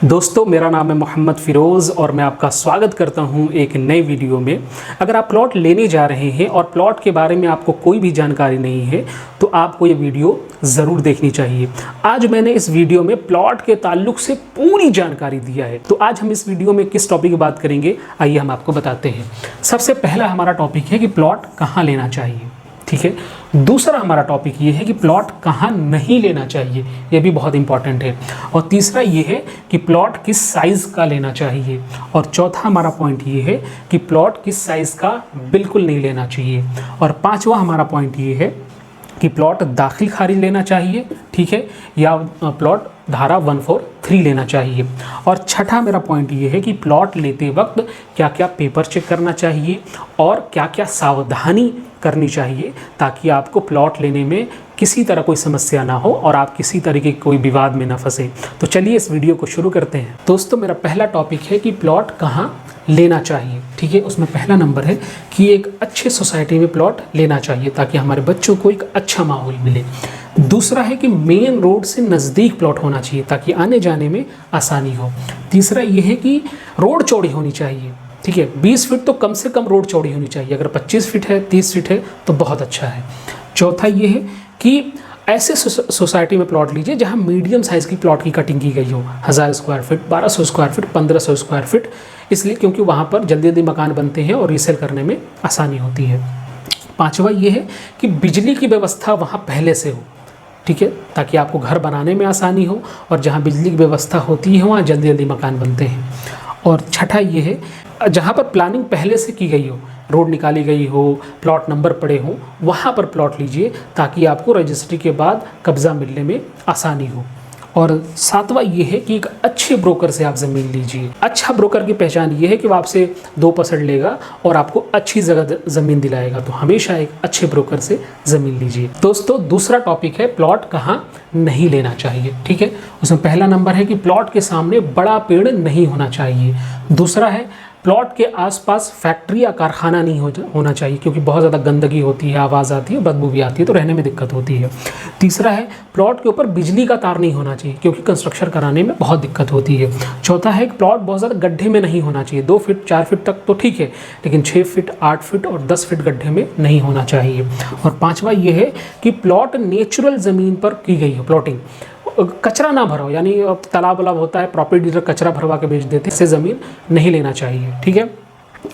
दोस्तों, मेरा नाम है मोहम्मद फ़िरोज़ और मैं आपका स्वागत करता हूं एक नए वीडियो में। अगर आप प्लॉट लेने जा रहे हैं और प्लॉट के बारे में आपको कोई भी जानकारी नहीं है तो आपको ये वीडियो ज़रूर देखनी चाहिए। आज मैंने इस वीडियो में प्लॉट के ताल्लुक से पूरी जानकारी दिया है। तो आज हम इस वीडियो में किस टॉपिक की बात करेंगे, आइए हम आपको बताते हैं। सबसे पहला हमारा टॉपिक है कि प्लॉट कहाँ लेना चाहिए, ठीक है। दूसरा हमारा टॉपिक ये है कि प्लॉट कहाँ नहीं लेना चाहिए, ये भी बहुत इंपॉर्टेंट है। और तीसरा ये है कि प्लॉट किस साइज़ का लेना चाहिए। और चौथा हमारा पॉइंट ये है कि प्लॉट किस साइज़ का बिल्कुल नहीं लेना चाहिए। और पांचवा हमारा पॉइंट ये है कि प्लॉट दाखिल खारिज लेना चाहिए, ठीक है, या प्लॉट धारा 143 लेना चाहिए। और छठा मेरा पॉइंट ये है कि प्लॉट लेते वक्त क्या क्या पेपर चेक करना चाहिए और क्या क्या सावधानी करनी चाहिए ताकि आपको प्लॉट लेने में किसी तरह कोई समस्या ना हो और आप किसी तरीके के कोई विवाद में ना फंसे। तो चलिए इस वीडियो को शुरू करते हैं। दोस्तों, मेरा पहला टॉपिक है कि प्लॉट कहाँ लेना चाहिए, ठीक है। उसमें पहला नंबर है कि एक अच्छे सोसाइटी में प्लॉट लेना चाहिए ताकि हमारे बच्चों को एक अच्छा माहौल मिले। दूसरा है कि मेन रोड से नज़दीक प्लॉट होना चाहिए ताकि आने जाने में आसानी हो। तीसरा ये है कि रोड चौड़ी होनी चाहिए, ठीक है। 20 फीट तो कम से कम रोड चौड़ी होनी चाहिए। अगर 25 फीट है, 30 फीट है तो बहुत अच्छा है। चौथा ये है कि ऐसे सोसाइटी में प्लॉट लीजिए जहां मीडियम साइज़ की प्लॉट की कटिंग की गई हो, 1000 square feet, 1200 square feet, 1500 square feet, इसलिए क्योंकि वहाँ पर जल्दी जल्दी मकान बनते हैं और रीसेल करने में आसानी होती है। पाँचवा ये है कि बिजली की व्यवस्था वहाँ पहले से हो, ठीक है, ताकि आपको घर बनाने में आसानी हो और जहाँ बिजली की व्यवस्था होती है वहाँ जल्दी जल्दी मकान बनते हैं। और छठा ये है जहाँ पर प्लानिंग पहले से की गई हो, रोड निकाली गई हो, प्लॉट नंबर पड़े हो, वहाँ पर प्लॉट लीजिए ताकि आपको रजिस्ट्री के बाद कब्ज़ा मिलने में आसानी हो। और सातवां ये है कि एक अच्छे ब्रोकर से आप ज़मीन लीजिए। अच्छा ब्रोकर की पहचान ये है कि वो आपसे 2% लेगा और आपको अच्छी जगह ज़मीन दिलाएगा। तो हमेशा एक अच्छे ब्रोकर से ज़मीन लीजिए। दोस्तों, दूसरा टॉपिक है प्लॉट कहाँ नहीं लेना चाहिए, ठीक है। उसमें पहला नंबर है कि प्लॉट के सामने बड़ा पेड़ नहीं होना चाहिए। दूसरा है प्लॉट के आसपास फैक्ट्री या कारखाना नहीं होना चाहिए क्योंकि बहुत ज़्यादा गंदगी होती है, आवाज़ आती है, बदबू भी आती है, तो रहने में दिक्कत होती है। तीसरा है प्लॉट के ऊपर बिजली का तार नहीं होना चाहिए क्योंकि कंस्ट्रक्शन कराने में बहुत दिक्कत होती है। चौथा है कि प्लॉट बहुत ज़्यादा गड्ढे में नहीं होना चाहिए। 2 फीट 4 फीट तक तो ठीक है, लेकिन 6 फीट 8 फीट और 10 फीट गड्ढे में नहीं होना चाहिए। और पाँचवा ये है कि प्लॉट नेचुरल ज़मीन पर की गई हो, प्लॉटिंग कचरा ना भरो, यानी तालाब वालाब होता है, प्रॉपर्टी डीलर कचरा भरवा के बेच देते हैं, इससे ज़मीन नहीं लेना चाहिए, ठीक है।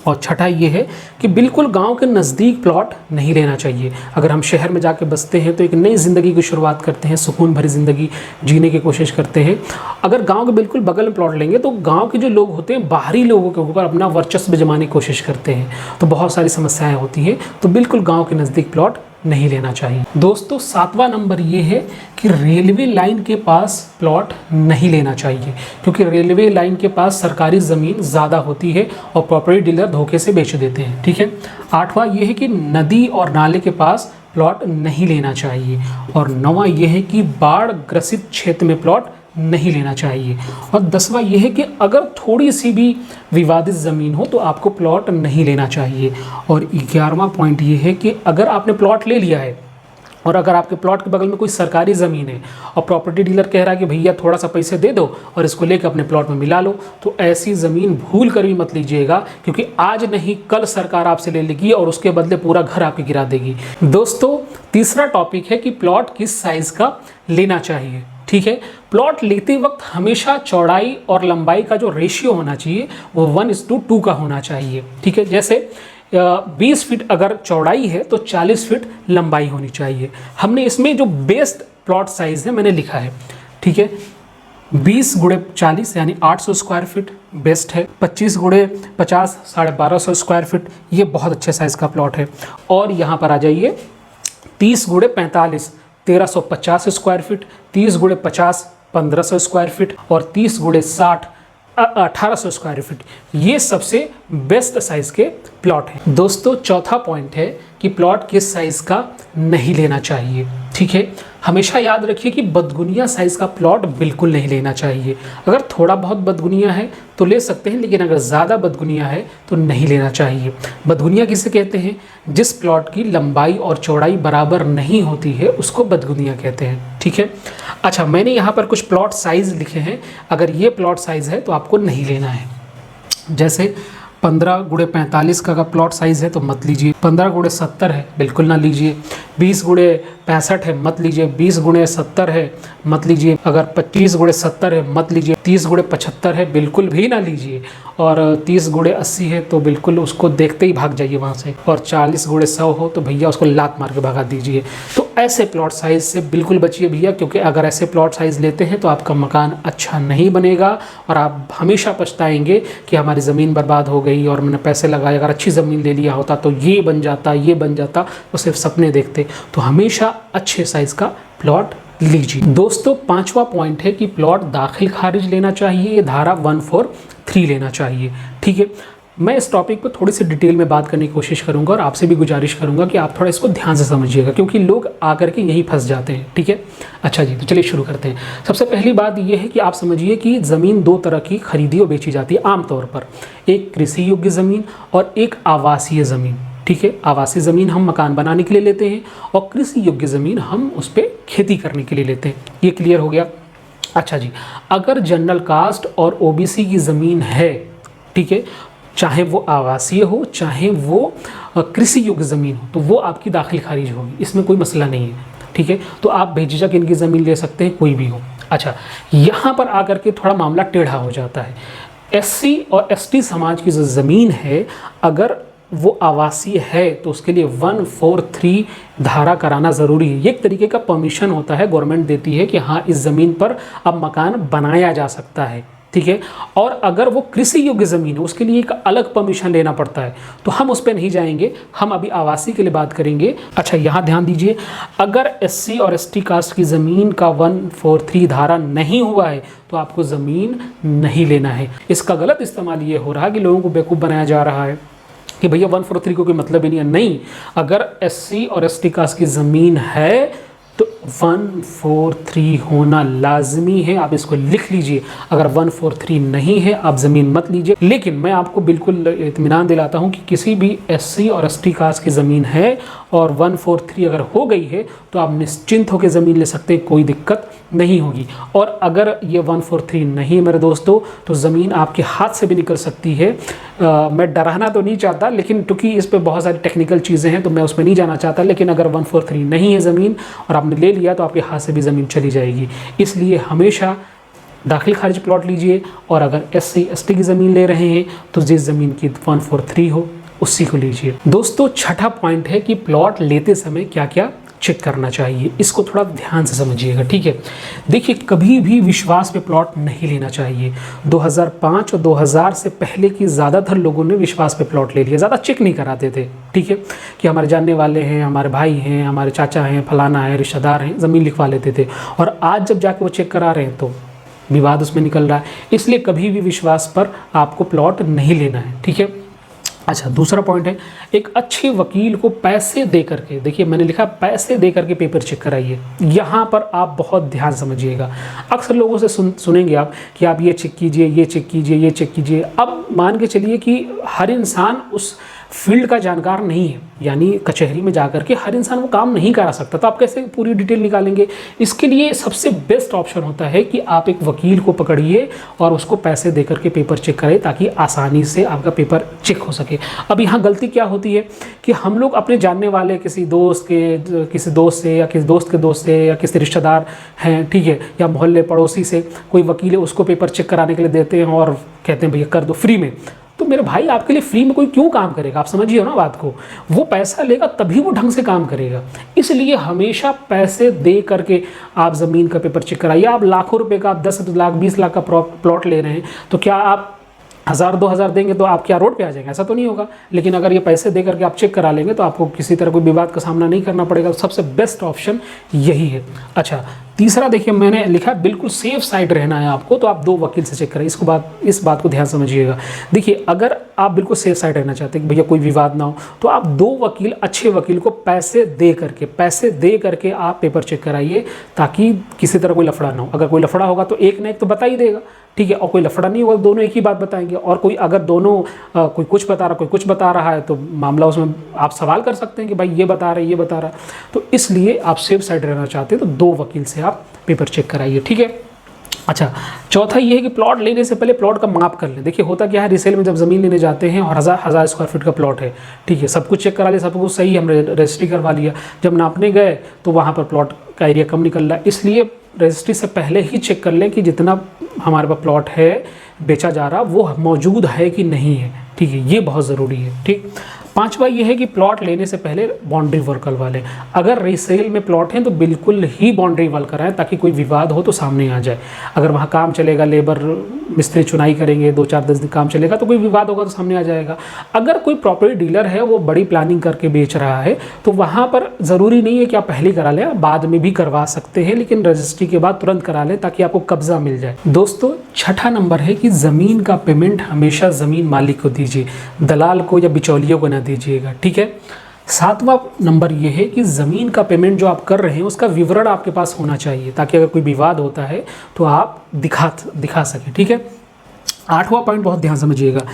और छठा ये है कि बिल्कुल गांव के नज़दीक प्लॉट नहीं लेना चाहिए। अगर हम शहर में जाके बसते हैं तो एक नई ज़िंदगी की शुरुआत करते हैं, सुकून भरी ज़िंदगी जीने की कोशिश करते हैं। अगर गांव के बिल्कुल बगल में प्लॉट लेंगे तो गांव के जो लोग होते हैं बाहरी लोगों के ऊपर अपना वर्चस्व जमाने की कोशिश करते हैं, तो बहुत सारी समस्याएँ होती हैं। तो बिल्कुल गाँव के नज़दीक प्लॉट नहीं लेना चाहिए। दोस्तों, सातवां नंबर ये है कि रेलवे लाइन के पास प्लॉट नहीं लेना चाहिए क्योंकि रेलवे लाइन के पास सरकारी ज़मीन ज़्यादा होती है और प्रॉपर्टी डीलर धोखे से बेच देते हैं, ठीक है। आठवां ये है कि नदी और नाले के पास प्लॉट नहीं लेना चाहिए। और नौवां ये है कि बाढ़ ग्रसित क्षेत्र में प्लॉट नहीं लेना चाहिए। और 10वां यह है कि अगर थोड़ी सी भी विवादित ज़मीन हो तो आपको प्लॉट नहीं लेना चाहिए। और 11वां पॉइंट ये है कि अगर आपने प्लॉट ले लिया है और अगर आपके प्लॉट के बगल में कोई सरकारी ज़मीन है और प्रॉपर्टी डीलर कह रहा है कि भैया थोड़ा सा पैसे दे दो और इसको लेकर अपने प्लॉट में मिला लो, तो ऐसी ज़मीन भूल कर भी मत लीजिएगा क्योंकि आज नहीं कल सरकार आपसे ले लेगी और उसके बदले पूरा घर आपके गिरा देगी। दोस्तों, तीसरा टॉपिक है कि प्लॉट किस साइज़ का लेना चाहिए, ठीक है। प्लॉट लेते वक्त हमेशा चौड़ाई और लंबाई का जो रेशियो होना चाहिए वो 1:2 का होना चाहिए, ठीक है। जैसे 20 फीट अगर चौड़ाई है तो 40 फीट लंबाई होनी चाहिए। हमने इसमें जो बेस्ट प्लॉट साइज़ है मैंने लिखा है, ठीक है। 20 × 40 यानी 800 स्क्वायर फीट बेस्ट है। 25 × 50 1250 स्क्वायर फीट, ये बहुत अच्छे साइज़ का प्लॉट है। और यहाँ पर आ जाइए 30 × 45 1350 स्क्वायर फीट, 30 × 50 1500 स्क्वायर फीट और 30 × 60 1800 स्क्वायर फीट, ये सबसे बेस्ट साइज़ के प्लॉट हैं। दोस्तों, चौथा पॉइंट है कि प्लॉट किस साइज़ का नहीं लेना चाहिए, ठीक है। हमेशा याद रखिए कि बदगुनिया साइज़ का प्लॉट बिल्कुल नहीं लेना चाहिए। अगर थोड़ा बहुत बदगुनिया है तो ले सकते हैं, लेकिन अगर ज़्यादा बदगुनिया है तो नहीं लेना चाहिए। बदगुनिया किसे कहते हैं? जिस प्लॉट की लंबाई और चौड़ाई बराबर नहीं होती है उसको बदगुनिया कहते हैं। ठीक है। अच्छा, मैंने यहाँ पर कुछ प्लॉट साइज़ लिखे हैं। अगर ये प्लॉट साइज़ है तो आपको नहीं लेना है। जैसे 15x45 का अगर प्लॉट साइज़ है तो मत लीजिए। 15x70 है, बिल्कुल ना लीजिए। 20x65 है, मत लीजिए। 20x70 है, मत लीजिए। अगर 25x70 है, मत लीजिए। 30x75 है, बिल्कुल भी ना लीजिए। और 30x80 है तो बिल्कुल उसको देखते ही भाग जाइए वहाँ से। और 40x100 हो तो भैया उसको लात मार के भगा दीजिए। तो ऐसे प्लॉट साइज़ से बिल्कुल बचिए भैया, क्योंकि अगर ऐसे प्लॉट साइज़ लेते हैं तो आपका मकान अच्छा नहीं बनेगा और आप हमेशा पछताएंगे कि हमारी ज़मीन बर्बाद हो गई और मैंने पैसे लगाए। अगर अच्छी ज़मीन ले लिया होता तो ये बन जाता, ये बन जाता, तो सिर्फ सपने देखते। तो हमेशा अच्छे साइज़ का प्लॉट लीजिए। दोस्तों, 5वां पॉइंट है कि प्लॉट दाखिल खारिज लेना चाहिए, धारा 143 लेना चाहिए। ठीक है। मैं इस टॉपिक पर थोड़ी सी डिटेल में बात करने की कोशिश करूंगा और आपसे भी गुजारिश करूंगा कि आप थोड़ा इसको ध्यान से समझिएगा, क्योंकि लोग आकर के यहीं फंस जाते हैं। ठीक है। अच्छा जी, तो चलिए शुरू करते हैं। सबसे पहली बात यह है कि आप समझिए कि ज़मीन दो तरह की खरीदी और बेची जाती है आमतौर पर। एक कृषि योग्य ज़मीन और एक आवासीय ज़मीन। ठीक है। आवासीय ज़मीन हम मकान बनाने के लिए लेते हैं और कृषि योग्य ज़मीन हम उस पर खेती करने के लिए लेते हैं। ये क्लियर हो गया। अच्छा जी, अगर जनरल कास्ट और ओबीसी की ज़मीन है, ठीक है, चाहे वो आवासीय हो चाहे वो कृषि योग्य ज़मीन हो, तो वो आपकी दाखिल खारिज होगी, इसमें कोई मसला नहीं है। ठीक है। तो आप बेझिझक इनकी ज़मीन ले सकते हैं, कोई भी हो। अच्छा, यहाँ पर आकर के थोड़ा मामला टेढ़ा हो जाता है। एससी और एसटी समाज की जो ज़मीन है, अगर वो आवासीय है तो उसके लिए 143 धारा कराना ज़रूरी है। ये एक तरीके का परमिशन होता है, गवर्नमेंट देती है कि हाँ, इस ज़मीन पर अब मकान बनाया जा सकता है। ठीक है। और अगर वो कृषि योग्य ज़मीन है उसके लिए एक अलग परमिशन लेना पड़ता है, तो हम उस पर नहीं जाएंगे, हम अभी आवासीय के लिए बात करेंगे। अच्छा, यहाँ ध्यान दीजिए, अगर एससी और एसटी कास्ट की ज़मीन का 143 धारा नहीं हुआ है तो आपको ज़मीन नहीं लेना है। इसका गलत इस्तेमाल ये हो रहा है कि लोगों को बेवकूफ़ बनाया जा रहा है कि भैया 143 को कोई मतलब ही नहीं है। नहीं, अगर एससी और एसटी कास्ट की ज़मीन है तो 143 होना लाजमी है। आप इसको लिख लीजिए। अगर 143 नहीं है आप ज़मीन मत लीजिए। लेकिन मैं आपको बिल्कुल इत्मीनान दिलाता हूं कि किसी भी एससी और एसटी कास्ट की ज़मीन है और 143 अगर हो गई है तो आप निश्चिंत होकर ज़मीन ले सकते हैं, कोई दिक्कत नहीं होगी। और अगर ये 143 नहीं है मेरे दोस्तों, तो ज़मीन आपके हाथ से भी निकल सकती है। मैं डराना तो नहीं चाहता, लेकिन क्योंकि इस पर बहुत सारी टेक्निकल चीज़ें हैं तो मैं उसमें नहीं जाना चाहता। लेकिन अगर 143 नहीं है ज़मीन और आपने ले लिया तो आपके हाथ से भी ज़मीन चली जाएगी। इसलिए हमेशा दाखिल खारिज प्लॉट लीजिए, और अगर एससी एसटी की ज़मीन ले रहे हैं तो जिस ज़मीन की 143 हो उसी को लीजिए। दोस्तों, छठा पॉइंट है कि प्लॉट लेते समय क्या क्या चेक करना चाहिए। इसको थोड़ा ध्यान से समझिएगा। ठीक है। देखिए, कभी भी विश्वास पे प्लॉट नहीं लेना चाहिए। 2005 और 2000 से पहले की ज़्यादातर लोगों ने विश्वास पे प्लॉट ले लिया, ज़्यादा चेक नहीं कराते थे। ठीक है, कि हमारे जानने वाले हैं, हमारे भाई हैं, हमारे चाचा हैं, फलाना है, रिश्तेदार हैं, ज़मीन लिखवा लेते थे। और आज जब जाके वो चेक करा रहे हैं तो विवाद उसमें निकल रहा है। इसलिए कभी भी विश्वास पर आपको प्लॉट नहीं लेना है। ठीक है। अच्छा, दूसरा पॉइंट है, एक अच्छे वकील को पैसे दे करके, देखिए मैंने लिखा पैसे दे करके पेपर चेक कराइए। यहाँ पर आप बहुत ध्यान समझिएगा। अक्सर लोगों से सुनेंगे आप कि आप ये चेक कीजिए, ये चेक कीजिए, ये चेक कीजिए। अब मान के चलिए कि हर इंसान उस फील्ड का जानकार नहीं है, यानी कचहरी में जाकर के हर इंसान वो काम नहीं करा सकता, तो आप कैसे पूरी डिटेल निकालेंगे। इसके लिए सबसे बेस्ट ऑप्शन होता है कि आप एक वकील को पकड़िए और उसको पैसे दे करके पेपर चेक करें, ताकि आसानी से आपका पेपर चेक हो सके। अब यहाँ गलती क्या होती है कि हम लोग अपने जानने वाले किसी दोस्त से या किसी दोस्त के दोस्त से या किसी रिश्तेदार हैं, ठीक है, या मोहल्ले पड़ोसी से कोई वकील है, उसको पेपर चेक कराने के लिए देते हैं और कहते हैं भैया कर दो फ्री में। तो मेरे भाई, आपके लिए फ्री में कोई क्यों काम करेगा? आप समझिए ना बात को। वो पैसा लेगा तभी वो ढंग से काम करेगा। इसलिए हमेशा पैसे दे करके आप ज़मीन का पेपर चेक कराइए। आप लाखों रुपए का, आप 10 लाख 20 लाख का प्लॉट ले रहे हैं, तो क्या आप 1000-2000 देंगे तो आप क्या रोड पे आ जाएंगे? ऐसा तो नहीं होगा। लेकिन अगर ये पैसे दे करके आप चेक करा लेंगे तो आपको किसी तरह कोई विवाद का सामना नहीं करना पड़ेगा। सबसे बेस्ट ऑप्शन यही है। अच्छा, तीसरा देखिए मैंने लिखा बिल्कुल सेफ साइड रहना है आपको, तो आप 2 वकील से चेक करें। इस बात को ध्यान समझिएगा। देखिए अगर आप बिल्कुल सेफ साइड रहना चाहते हैं कि भैया कोई विवाद ना हो, तो आप 2 वकील, अच्छे वकील को पैसे दे करके आप पेपर चेक कराइए, ताकि किसी तरह कोई लफड़ा ना हो। अगर कोई लफड़ा होगा तो एक ना एक तो बता ही देगा, ठीक है, और कोई लफड़ा नहीं होगा दोनों एक ही बात बताएंगे। और कोई अगर दोनों कोई कुछ बता रहा कोई कुछ बता रहा है तो मामला उसमें आप सवाल कर सकते हैं कि भाई ये बता रहा है ये बता रहा है। तो इसलिए आप सेफ साइड रहना चाहते हैं तो 2 वकील से आप पेपर चेक कराइए, ठीक है। अच्छा, चौथा ये है कि प्लॉट लेने से पहले प्लॉट का माप कर लें। देखिए होता क्या है, रीसेल में जब ज़मीन लेने जाते हैं और हज़ार स्क्वायर फीट का प्लॉट है, ठीक है, सब कुछ चेक करा लिया, सब कुछ सही, हमने रजिस्ट्री करवा लिया। जब नापने गए तो वहाँ पर प्लॉट का एरिया कम निकल रहा है। इसलिए रजिस्ट्री से पहले ही चेक कर लें कि जितना हमारे पास प्लॉट है बेचा जा रहा वो मौजूद है कि नहीं है, ठीक है, ये बहुत ज़रूरी है, ठीक। 5वां ये है कि प्लॉट लेने से पहले बाउंड्री वॉल करवा लें। अगर रीसेल में प्लॉट हैं तो बिल्कुल ही बाउंड्री वॉल कराएं, ताकि कोई विवाद हो तो सामने आ जाए। अगर वहाँ काम चलेगा, लेबर मिस्त्री चुनाई करेंगे, 2-4-10 दिन काम चलेगा, तो कोई विवाद होगा तो सामने आ जाएगा। अगर कोई प्रॉपर्टी डीलर है वो बड़ी प्लानिंग करके बेच रहा है, तो वहाँ पर ज़रूरी नहीं है कि आप पहले करा लें, बाद में भी करवा सकते हैं, लेकिन रजिस्ट्री के बाद तुरंत करा लें ताकि आपको कब्जा मिल जाए। दोस्तों, 6ठा नंबर है कि ज़मीन का पेमेंट हमेशा ज़मीन मालिक को दीजिए, दलाल को या बिचौलियों को दीजिएगा, ठीक है। 7वां नंबर यह है कि ज़मीन का पेमेंट जो आप कर रहे हैं उसका विवरण आपके पास होना चाहिए, ताकि अगर कोई विवाद होता है तो आप दिखा सकें, ठीक है। 8वां पॉइंट बहुत ध्यान समझिएगा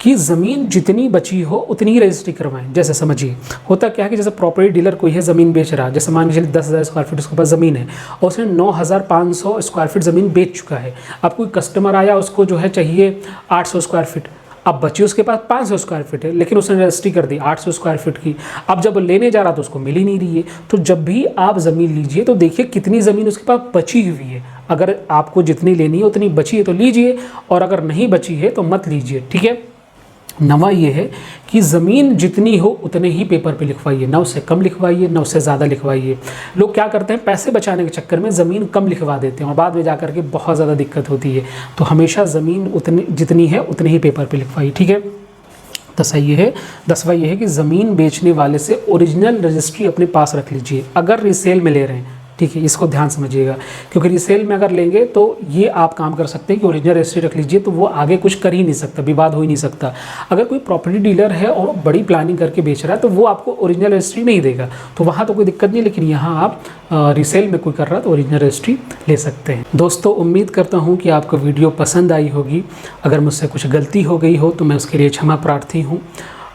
कि ज़मीन जितनी बची हो उतनी ही रजिस्ट्री करवाएं। जैसे समझिए होता क्या है कि जैसे प्रॉपर्टी डीलर कोई है ज़मीन बेच रहा है, जैसे मान लीजिए 10,000 स्क्वायर फीट उसके पास ज़मीन है और उसने 9,500 स्क्वायर फीट ज़मीन बेच चुका है। अब कोई कस्टमर आया, उसको जो है चाहिए 800 स्क्वायर फीट, अब बची उसके पास 500 स्क्वायर फीट है, लेकिन उसने रजिस्ट्री कर दी 800 स्क्वायर फीट की। अब जब लेने जा रहा तो उसको मिल ही नहीं रही है। तो जब भी आप ज़मीन लीजिए तो देखिए कितनी ज़मीन उसके पास बची हुई है। अगर आपको जितनी लेनी है उतनी बची है तो लीजिए, और अगर नहीं बची है तो मत लीजिए, ठीक है। 9वां ये है कि ज़मीन जितनी हो उतने ही पेपर पे लिखवाइए, ना उससे कम लिखवाइए ना उससे ज़्यादा लिखवाइए। लोग क्या करते हैं, पैसे बचाने के चक्कर में ज़मीन कम लिखवा देते हैं और बाद में जा कर के बहुत ज़्यादा दिक्कत होती है। तो हमेशा ज़मीन उतनी जितनी है उतने ही पेपर पे लिखवाइए, ठीक है। 10वां ये है कि ज़मीन बेचने वाले से ओरिजिनल रजिस्ट्री अपने पास रख लीजिए, अगर रीसेल में ले रहे हैं, ठीक है। इसको ध्यान समझिएगा, क्योंकि रीसेल में अगर लेंगे तो ये आप काम कर सकते हैं कि ओरिजिनल रजिस्ट्री रख लीजिए, तो वो आगे कुछ कर ही नहीं सकता, विवाद हो ही नहीं सकता। अगर कोई प्रॉपर्टी डीलर है और बड़ी प्लानिंग करके बेच रहा है तो वो आपको ओरिजिनल रजिस्ट्री नहीं देगा, तो वहाँ तो कोई दिक्कत नहीं, लेकिन यहाँ आप रीसेल में कोई कर रहा है तो ओरिजिनल रजिस्ट्री ले सकते हैं। दोस्तों, उम्मीद करता हूँ कि आपको वीडियो पसंद आई होगी। अगर मुझसे कुछ गलती हो गई हो तो मैं उसके लिए क्षमा प्रार्थी हूँ।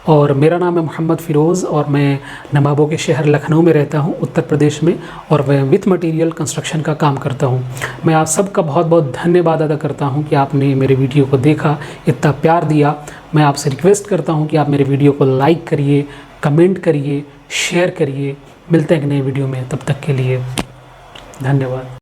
और मेरा नाम है मोहम्मद फ़िरोज़ और मैं नवाबों के शहर लखनऊ में रहता हूँ, उत्तर प्रदेश में, और मैं विथ मटेरियल कंस्ट्रक्शन का काम करता हूँ। मैं आप सबका बहुत बहुत धन्यवाद अदा करता हूँ कि आपने मेरे वीडियो को देखा, इतना प्यार दिया। मैं आपसे रिक्वेस्ट करता हूँ कि आप मेरे वीडियो को लाइक करिए, कमेंट करिए, शेयर करिए। मिलते हैं एक नए वीडियो में, तब तक के लिए धन्यवाद।